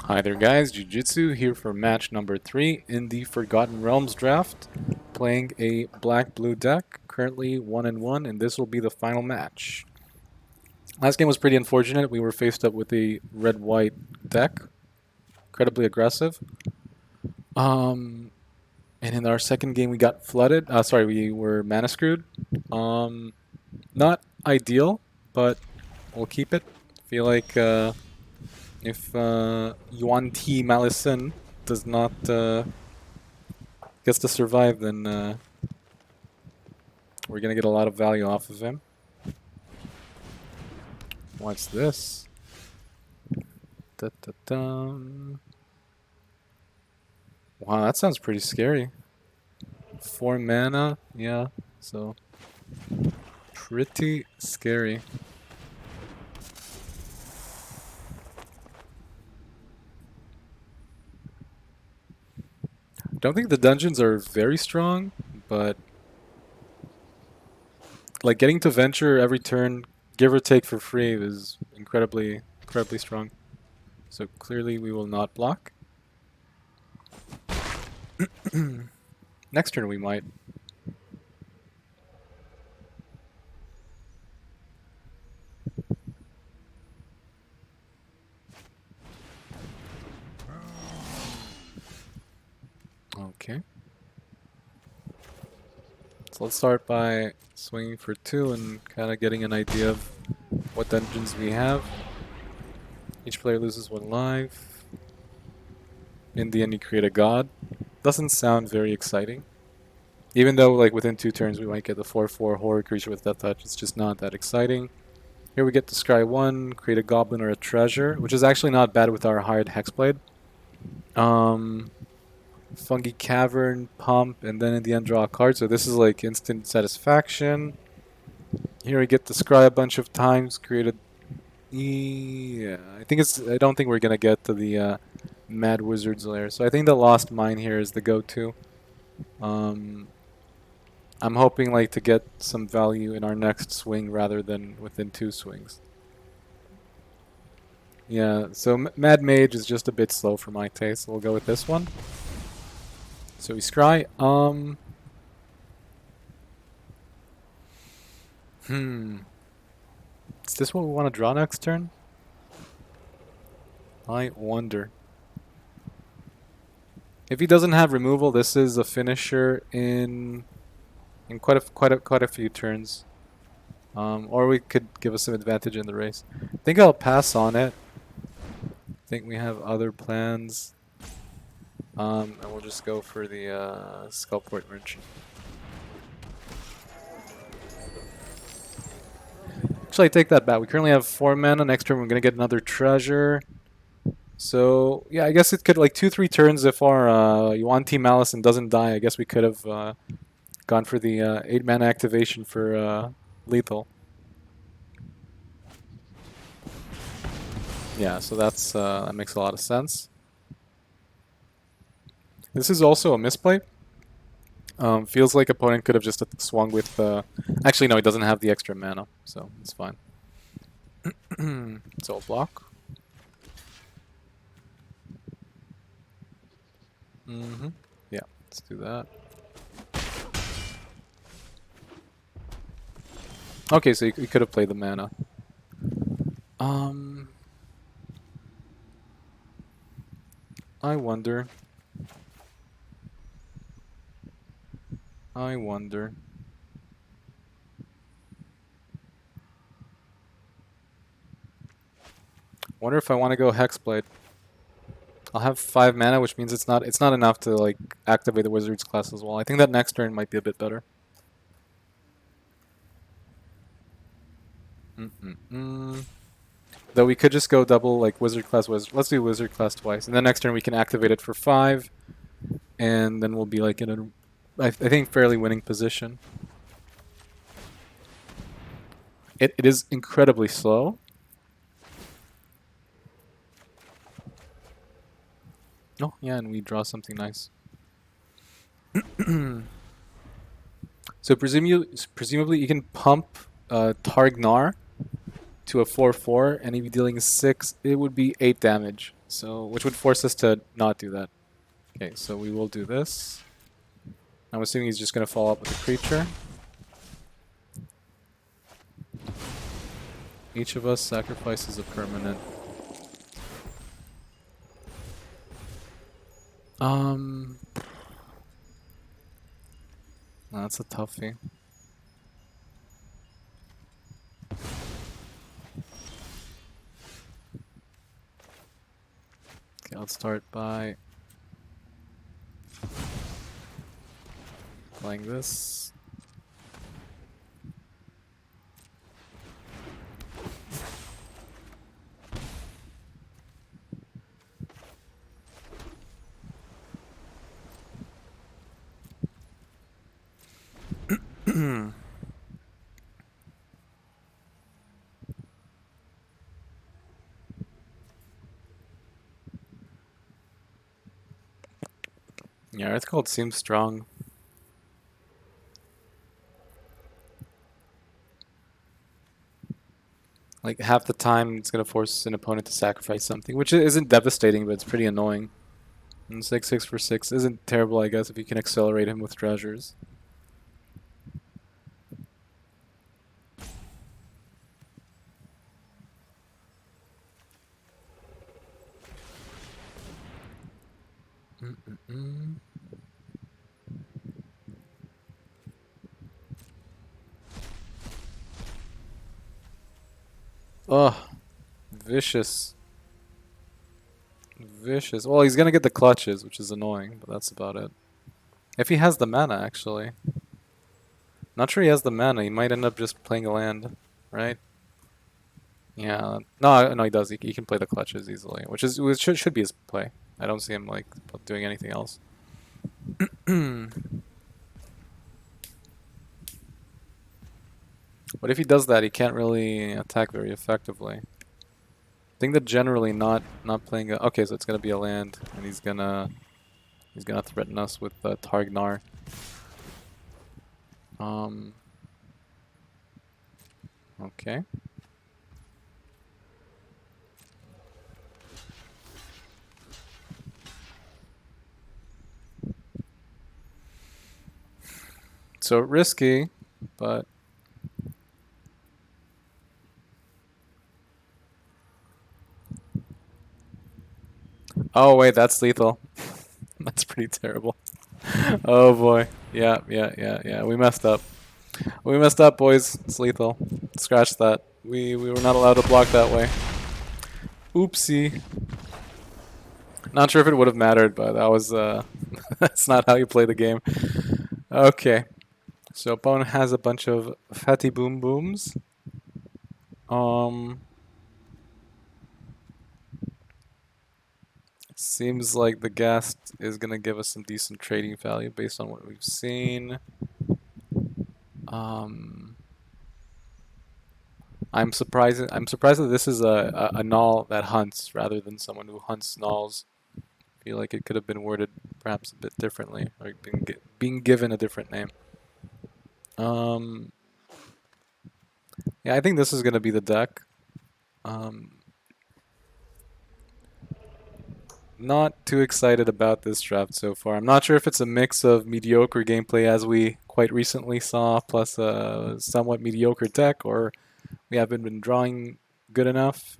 Hi there guys, Jujitsu here for match number 3 in the Forgotten Realms draft, playing a black-blue deck, currently 1-1, and this will be the final match. Last game was pretty unfortunate, we were faced up with a red-white deck, incredibly aggressive. And in our second game we got flooded, we were mana screwed. Not ideal, but we'll keep it. Feel like if Yuan T Malison does not gets to survive, then we're gonna get a lot of value off of him. What's this? Da, da, da. Wow, that sounds pretty scary. 4 mana, yeah, so pretty scary. Don't think the dungeons are very strong, but like getting to venture every turn, give or take for free, is incredibly strong. So clearly we will not block. Next turn we might. Okay. So let's start by swinging for 2 and kind of getting an idea of what dungeons we have. Each player loses 1 life. In the end, you create a god. Doesn't sound very exciting. Even though, like, within 2 turns we might get the 4/4 horror creature with Death Touch, it's just not that exciting. Here we get to scry 1, create a goblin or a treasure, which is actually not bad with our hired Hexblade. Fungi Cavern, pump, and then in the end draw a card. So this is like instant satisfaction. Here we get to scry a bunch of times, create a... Yeah, I don't think we're gonna get to the Mad Wizard's Lair. So I think the Lost Mine here is the go-to. I'm hoping like to get some value in our next swing rather than within 2 swings. Yeah, so Mad Mage is just a bit slow for my taste, so we'll go with this one. So we scry. Is this what we want to draw next turn? I wonder. If he doesn't have removal, this is a finisher in quite a few turns. Or we could give us some advantage in the race. I think I'll pass on it. I think we have other plans. And we'll just go for the Skullport Merchant. Actually, I take that back. We currently have 4 mana. Next turn, we're going to get another treasure. So, yeah, I guess it could, like, 2-3 turns if our Yuan T Malison doesn't die. I guess we could have gone for the 8 mana activation for lethal. Yeah, so that makes a lot of sense. This is also a misplay. Feels like opponent could have just swung with... actually, no, he doesn't have the extra mana, so it's fine. So I'll block. Yeah, let's do that. Okay, so you could have played the mana. I wonder. Wonder if I want to go Hexblade. I'll have 5 mana, which means it's not enough to like activate the Wizard's class as well. I think that next turn might be a bit better. Though we could just go double like Wizard class Wizard. Let's do Wizard class twice, and then next turn we can activate it for 5, and then we'll be like in a, I think, fairly winning position. It is incredibly slow. Oh yeah, and we draw something nice. So presumably you can pump Targnar to a 4/4, and he'd be dealing 6. It would be 8 damage. So, which would force us to not do that. Okay, so we will do this. I'm assuming he's just going to follow up with a creature. Each of us sacrifices a permanent. That's a toughie. Okay, let's start by playing this. Yeah, Earth Cult seems strong. Like half the time, it's gonna force an opponent to sacrifice something, which isn't devastating, but it's pretty annoying. And 6/6 for 6 isn't terrible, I guess, if you can accelerate him with treasures. Mm-mm-mm. Oh, vicious. Vicious. Well, he's gonna get the clutches, which is annoying, but that's about it. If he has the mana, actually. Not sure he has the mana. He might end up just playing a land, right? Yeah. No, he does. He can play the clutches easily, which should be his play. I don't see him like doing anything else. But if he does that, he can't really attack very effectively. I think that generally not playing a, okay, so it's gonna be a land, and he's gonna threaten us with Targnar. Okay. So risky, but oh wait, that's lethal. That's pretty terrible. Oh boy. Yeah. We messed up. We messed up, boys. It's lethal. Scratch that. We were not allowed to block that way. Oopsie. Not sure if it would have mattered, but that was that's not how you play the game. Okay. So opponent has a bunch of fatty boom booms. Seems like the Ghast is gonna give us some decent trading value based on what we've seen. I'm surprised that this is a null that hunts rather than someone who hunts nulls. I feel like it could have been worded perhaps a bit differently, or being given a different name. Yeah, I think this is gonna be the deck. Not too excited about this draft so far. I'm not sure if it's a mix of mediocre gameplay as we quite recently saw, plus a somewhat mediocre deck, or we haven't been drawing good enough.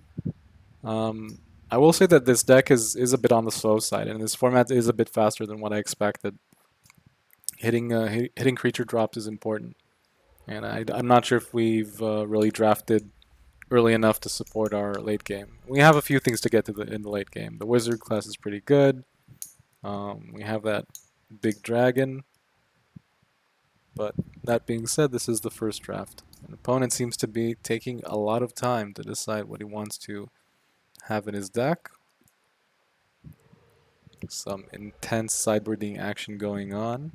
I will say that this deck is a bit on the slow side, and this format is a bit faster than what I expected. Hitting creature drops is important, and I'm not sure if we've really drafted early enough to support our late game. We have a few things to get to in the late game. The wizard class is pretty good. We have that big dragon. But that being said, this is the first draft. An opponent seems to be taking a lot of time to decide what he wants to have in his deck. Some intense sideboarding action going on.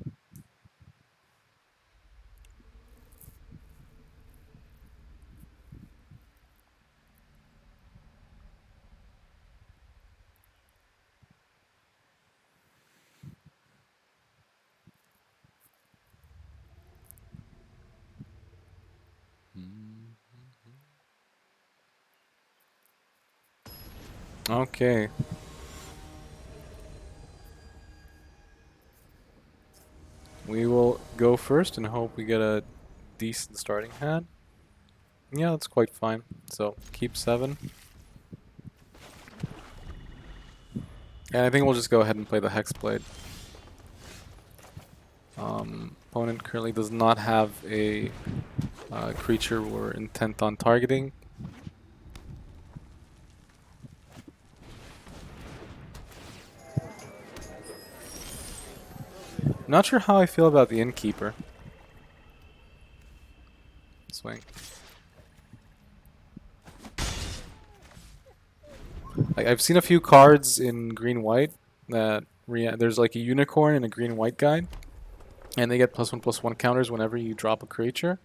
Okay. We will go first and hope we get a decent starting hand. Yeah, that's quite fine. So, keep 7. And I think we'll just go ahead and play the Hexblade. Opponent currently does not have a creature we're intent on targeting. Not sure how I feel about the Innkeeper. Swing. I've seen a few cards in green-white that there's like a unicorn and a green-white guide, and they get +1/+1 counters whenever you drop a creature.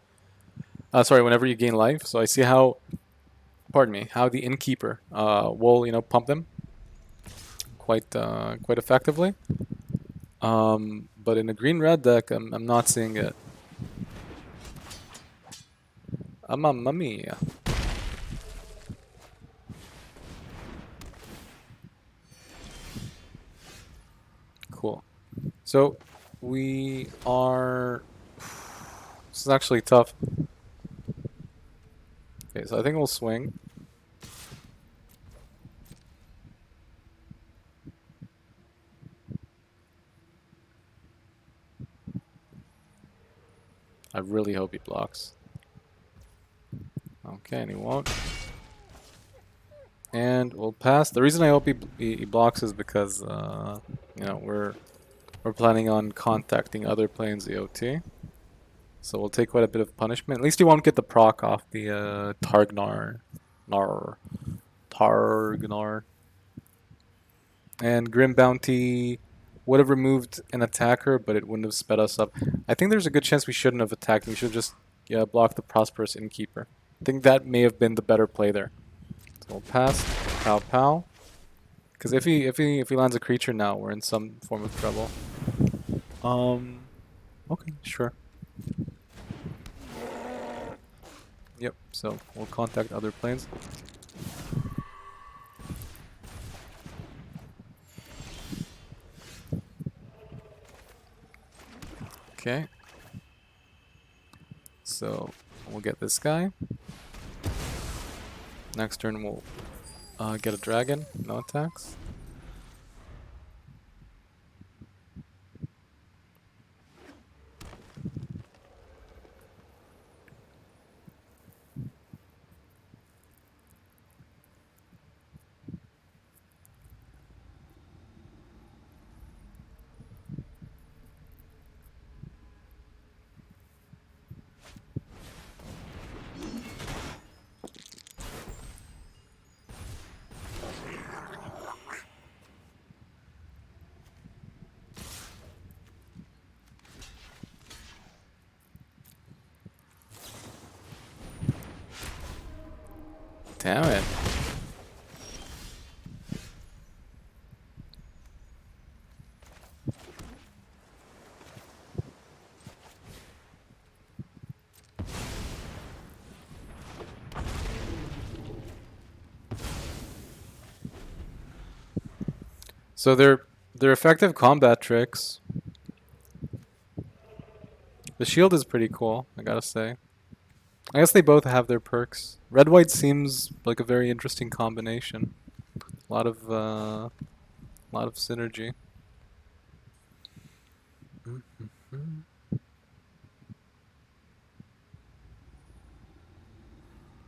Sorry, whenever you gain life. So I see how, pardon me, how the Innkeeper will pump them quite effectively. But in a green-red deck, I'm not seeing it. Mamma mia. Cool. So we are. This is actually tough. Okay, so I think we'll swing. I really hope he blocks. Okay, and he won't. And we'll pass. The reason I hope he blocks is because we're planning on contacting other planes EOT. So we'll take quite a bit of punishment. At least he won't get the proc off the Targnar. Targnar. And Grim Bounty would have removed an attacker, but it wouldn't have sped us up. I think there's a good chance we shouldn't have attacked. We should have just blocked the Prosperous Innkeeper. I think that may have been the better play there. So we'll pass. Pow pow. Because if he lands a creature now, we're in some form of trouble. Okay, sure. Yep. So we'll contact other planes. Okay. So we'll get this guy. Next turn we'll get a dragon. No attacks. Damn it. So they're effective combat tricks. The shield is pretty cool, I gotta say. I guess they both have their perks. Red-white seems like a very interesting combination. A lot of synergy.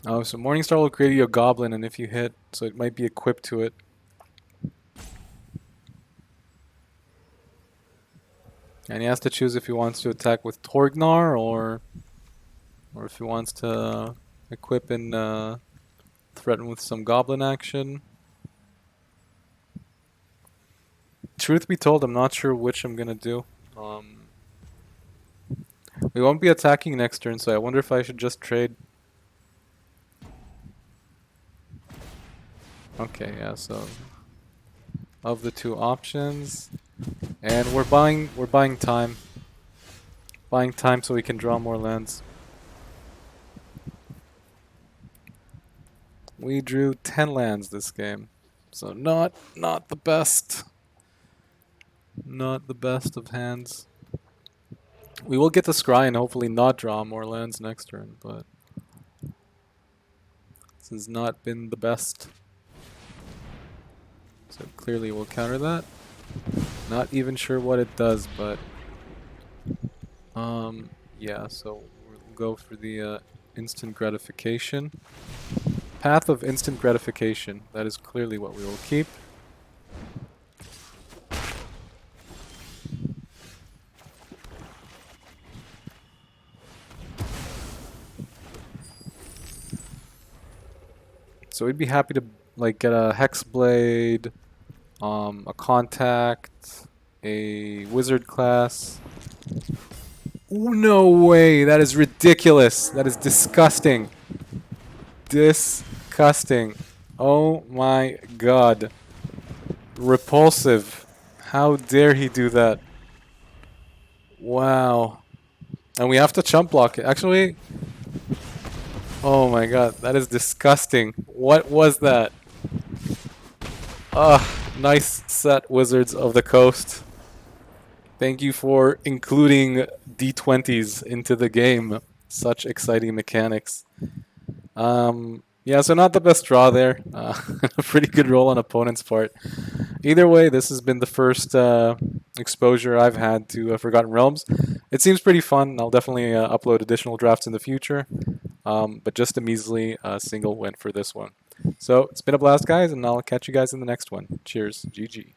Oh, so Morningstar will create you a goblin, and if you hit, so it might be equipped to it. And he has to choose if he wants to attack with Torgnar or if he wants to equip and threaten with some goblin action. Truth be told, I'm not sure which I'm gonna do. We won't be attacking next turn, so I wonder if I should just trade. Okay, yeah, so of the two options. And we're buying time. Buying time so we can draw more lands. We drew 10 lands this game. So not the best. Not the best of hands. We will get the scry and hopefully not draw more lands next turn, but this has not been the best. So clearly we'll counter that. Not even sure what it does, but yeah, so we'll go for the instant gratification. Path of instant gratification. That is clearly what we will keep. So we'd be happy to like get a Hexblade, a Contact, a Wizard class. Ooh, no way! That is ridiculous! That is disgusting! Disgusting. Oh my god. Repulsive. How dare he do that? Wow. And we have to chump block it. Actually, oh my god, that is disgusting. What was that? Nice set, Wizards of the Coast. Thank you for including D20s into the game. Such exciting mechanics. Yeah, so not the best draw there. A pretty good roll on opponent's part. Either way, this has been the first exposure I've had to Forgotten Realms. It seems pretty fun. I'll definitely upload additional drafts in the future. But just a measly single win for this one. So it's been a blast, guys, and I'll catch you guys in the next one. Cheers. GG.